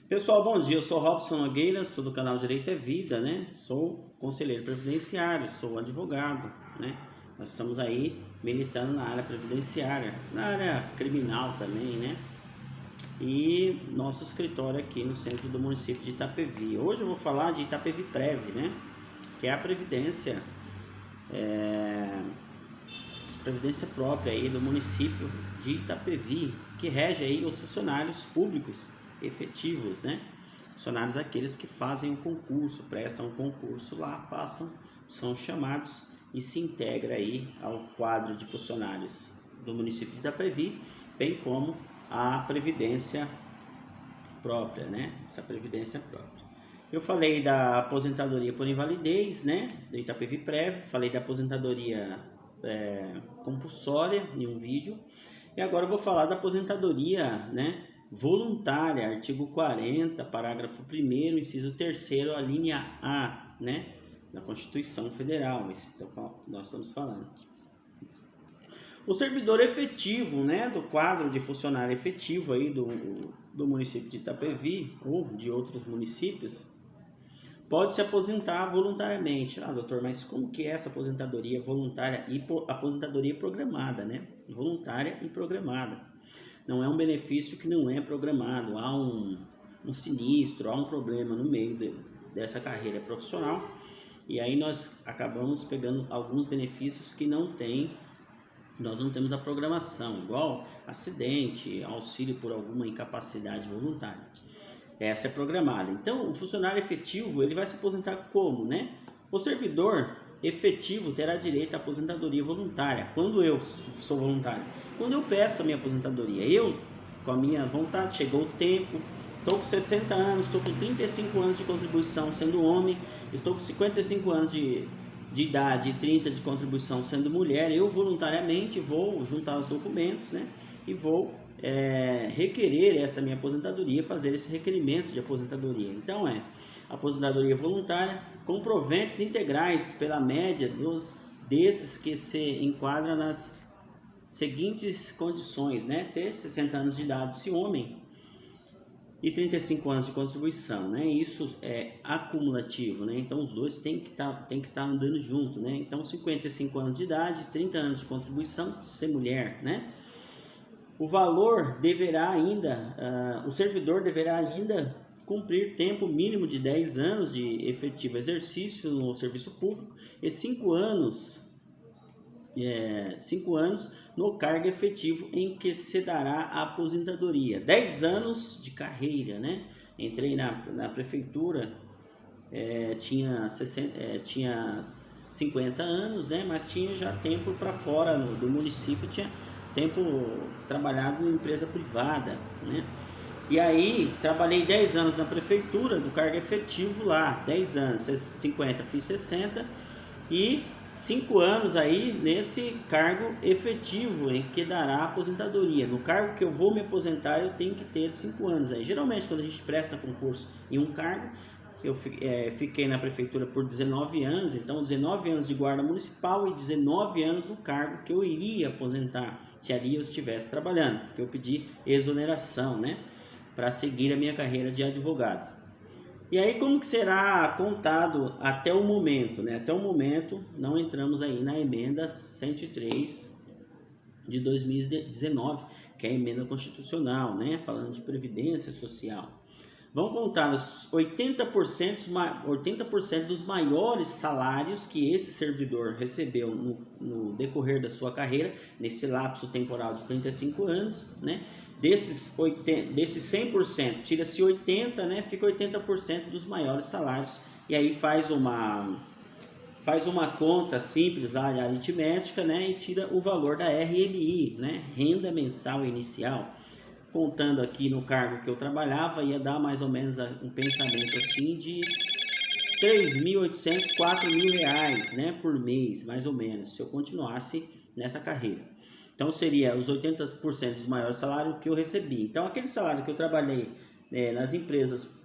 Pessoal, bom dia. Eu sou Robson Nogueira, sou do canal Direito é Vida, né? Sou conselheiro previdenciário, sou advogado, né? Nós estamos aí militando na área previdenciária, na área criminal também, né? E nosso escritório aqui no centro do município de Itapevi. Hoje eu vou falar de Itapevi Prev, né? Que é a previdência própria aí do município de Itapevi, que rege aí os funcionários públicos efetivos, né? Funcionários aqueles que fazem o concurso, prestam o concurso lá, passam, são chamados e se integra aí ao quadro de funcionários do município de Itapevi, bem como a previdência própria, né? Essa previdência própria. Eu falei da aposentadoria por invalidez, né? Do Itapevi Prev, falei da aposentadoria compulsória em um vídeo, e agora eu vou falar da aposentadoria, né? Voluntária, artigo 40, parágrafo 1º, inciso 3º, a linha A, né, da Constituição Federal, nós estamos falando. O servidor efetivo, né, do quadro de funcionário efetivo aí do município de Itapevi ou de outros municípios, pode se aposentar voluntariamente. Ah, doutor, mas como que é essa aposentadoria voluntária e aposentadoria programada, né? Voluntária e programada. Não é um benefício que não é programado, há um sinistro, há um problema no meio dessa carreira profissional, e aí nós acabamos pegando alguns benefícios que nós não temos a programação, igual acidente, auxílio por alguma incapacidade voluntária. Essa é programada. Então, o funcionário efetivo, ele vai se aposentar como, né? O servidor efetivo terá direito à aposentadoria voluntária. Quando eu sou voluntário? Quando eu peço a minha aposentadoria. Eu, com a minha vontade, chegou o tempo, estou com 60 anos, estou com 35 anos de contribuição sendo homem, estou com 55 anos de idade e 30 de contribuição sendo mulher, eu voluntariamente vou juntar os documentos, né? E vou requerer essa minha aposentadoria, fazer esse requerimento de aposentadoria. Então aposentadoria voluntária com proventos integrais pela média desses que se enquadram nas seguintes condições, né? Ter 60 anos de idade se homem e 35 anos de contribuição, né? Isso é acumulativo, né? Então os dois tem que estar andando junto, né? Então 55 anos de idade, 30 anos de contribuição, ser mulher, né? O valor deverá ainda, o servidor deverá ainda cumprir tempo mínimo de 10 anos de efetivo exercício no serviço público e 5 anos no cargo efetivo em que se dará a aposentadoria. 10 anos de carreira, né? Entrei na prefeitura, tinha 50 anos, né? Mas tinha já tempo para fora do município, tinha tempo trabalhado em empresa privada, né? E aí, trabalhei 10 anos na prefeitura, do cargo efetivo lá, 10 anos, 50, fiz 60, e 5 anos aí nesse cargo efetivo, em que dará aposentadoria. No cargo que eu vou me aposentar, eu tenho que ter 5 anos aí. Geralmente, quando a gente presta concurso em um cargo, eu fiquei na prefeitura por 19 anos, então 19 anos de guarda municipal e 19 anos no cargo que eu iria aposentar, se ali eu estivesse trabalhando, porque eu pedi exoneração, né, para seguir a minha carreira de advogado. E aí como que será contado até o momento, né? Até o momento não entramos aí na emenda 103 de 2019, que é a emenda constitucional, né, falando de previdência social. Vão contar os 80% dos maiores salários que esse servidor recebeu no decorrer da sua carreira, nesse lapso temporal de 35 anos, né? Desses 100%, tira-se 80%, né? Fica 80% dos maiores salários. E aí faz uma conta simples, aritmética, né? E tira o valor da RMI, né? Renda mensal inicial. Contando aqui no cargo que eu trabalhava, ia dar mais ou menos um pensamento assim de 3.800, 4.000 reais, né, por mês, mais ou menos, se eu continuasse nessa carreira. Então seria os 80% dos maiores salários que eu recebi. Então aquele salário que eu trabalhei nas empresas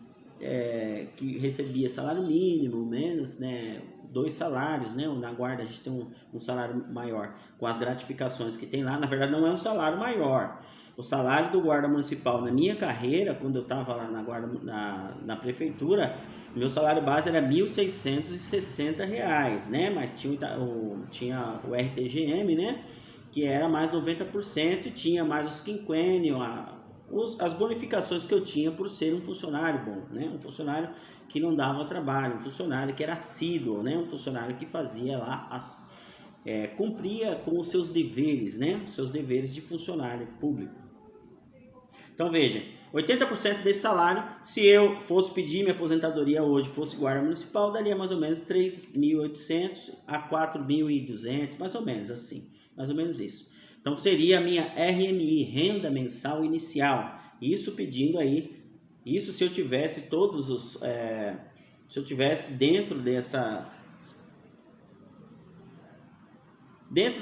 que recebia salário mínimo, menos, né, 2 salários, né? Na guarda a gente tem um salário maior com as gratificações que tem lá. Na verdade não é um salário maior, O salário do guarda municipal na minha carreira, quando eu estava lá na prefeitura, meu salário base era R$ 1.660, né? Mas tinha o RTGM, né? Que era mais 90%, e tinha mais os quinquênios, as bonificações que eu tinha por ser um funcionário bom, né? Um funcionário que não dava trabalho, um funcionário que era assíduo, né? Um funcionário que fazia lá cumpria com os seus deveres, né? Os seus deveres de funcionário público. Então veja, 80% desse salário, se eu fosse pedir minha aposentadoria hoje, fosse guarda municipal, daria mais ou menos 3.800 a 4.200, mais ou menos assim, mais ou menos isso. Então seria a minha RMI, renda mensal inicial, isso pedindo aí, isso se eu tivesse se eu tivesse dentro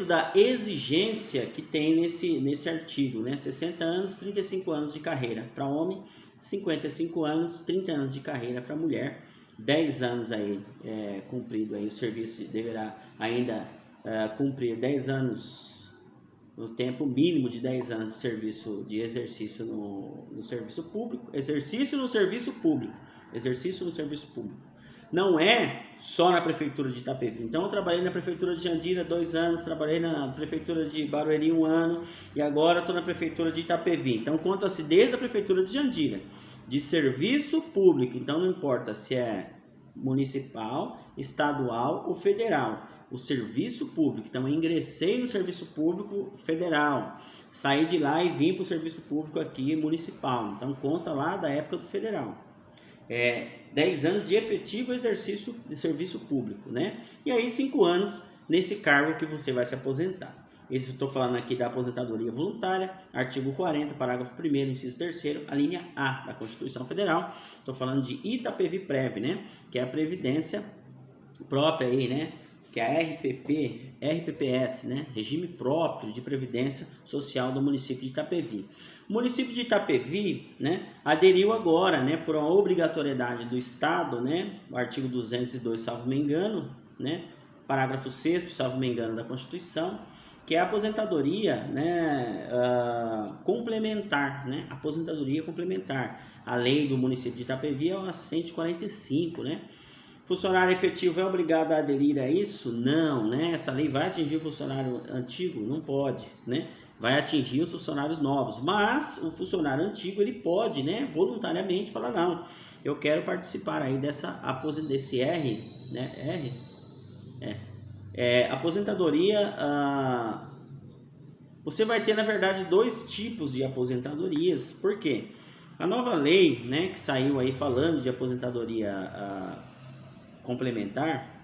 da exigência que tem nesse artigo, né? 60 anos, 35 anos de carreira para homem, 55 anos, 30 anos de carreira para mulher, 10 anos aí cumprido aí, o serviço deverá ainda cumprir 10 anos, no tempo mínimo de 10 anos de serviço, de exercício no serviço público, exercício no serviço público. Não é só na prefeitura de Itapevi. Então eu trabalhei na prefeitura de Jandira 2 anos, trabalhei na prefeitura de Barueri 1 ano e agora estou na prefeitura de Itapevi. Então conta-se desde a prefeitura de Jandira, de serviço público. Então não importa se é municipal, estadual ou federal. O serviço público. Então eu ingressei no serviço público federal, saí de lá e vim para o serviço público aqui municipal. Então conta lá da época do federal. 10 anos de efetivo exercício de serviço público, né? E aí 5 anos nesse cargo que você vai se aposentar. Isso eu estou falando aqui da aposentadoria voluntária, artigo 40, parágrafo 1º, inciso 3º, a linha A da Constituição Federal. Estou falando de Itapevi-Prev, né? Que é a previdência própria aí, né? Que é a RPPS, né? Regime próprio de previdência social do município de Itapevi. O município de Itapevi, né, aderiu agora, né, por uma obrigatoriedade do Estado, né, o artigo 202, salvo me engano, né, parágrafo 6º, salvo me engano, da Constituição, que é a aposentadoria, né, complementar, né, aposentadoria complementar. A lei do município de Itapevi é a 145, né? Funcionário efetivo é obrigado a aderir a isso? Não, né? Essa lei vai atingir o funcionário antigo? Não pode, né? Vai atingir os funcionários novos, mas o funcionário antigo ele pode, né, voluntariamente falar não, eu quero participar aí desse R, né? Aposentadoria. Você vai ter na verdade 2 tipos de aposentadorias. Por quê? A nova lei, né, que saiu aí falando de aposentadoria complementar,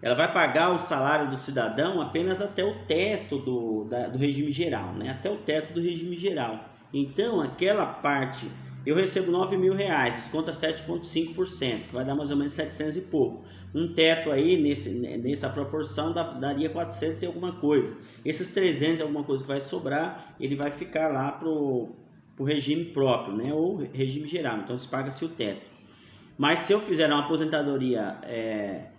ela vai pagar o salário do cidadão apenas até o teto do regime geral, né? Até o teto do regime geral. Então, aquela parte, eu recebo R$9.000, desconta 7,5%, que vai dar mais ou menos 700 e pouco. Um teto aí, nessa proporção, daria 400 e alguma coisa. Esses 300 e alguma coisa que vai sobrar, ele vai ficar lá pro regime próprio, né? Ou regime geral. Então, se paga-se o teto. Mas se eu fizer uma aposentadoria,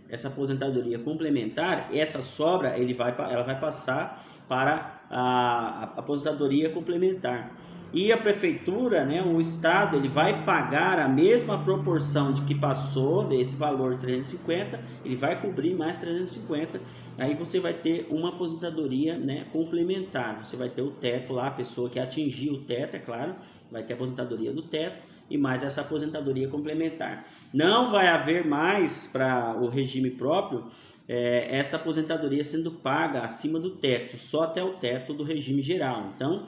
essa aposentadoria complementar, essa sobra ela vai passar para a aposentadoria complementar. E a prefeitura, né, o estado, ele vai pagar a mesma proporção de que passou desse valor de 350, ele vai cobrir mais 350. Aí você vai ter uma aposentadoria, né, complementar. Você vai ter o teto lá, a pessoa que atingiu o teto, é claro, vai ter a aposentadoria do teto e mais essa aposentadoria complementar. Não vai haver mais para o regime próprio essa aposentadoria sendo paga acima do teto, só até o teto do regime geral. Então,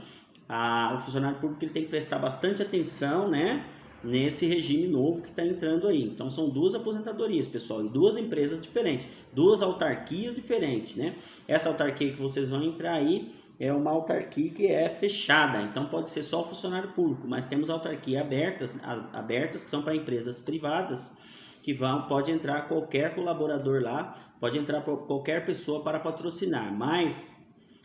o funcionário público ele tem que prestar bastante atenção, né, nesse regime novo que está entrando aí. Então, são 2 aposentadorias, pessoal, em 2 empresas diferentes, 2 autarquias diferentes, né? Essa autarquia que vocês vão entrar aí é uma autarquia que é fechada, então pode ser só o funcionário público, mas temos autarquias abertas que são para empresas privadas, que pode entrar qualquer colaborador lá, pode entrar qualquer pessoa para patrocinar, mas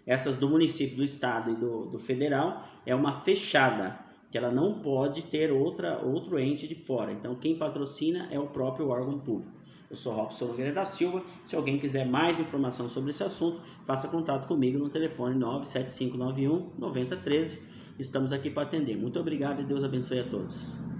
essas do município, do estado e do federal é uma fechada, que ela não pode ter outro ente de fora. Então quem patrocina é o próprio órgão público. Eu sou Robson Nogueira da Silva. Se alguém quiser mais informação sobre esse assunto, faça contato comigo no telefone 97591 9013. Estamos aqui para atender. Muito obrigado e Deus abençoe a todos.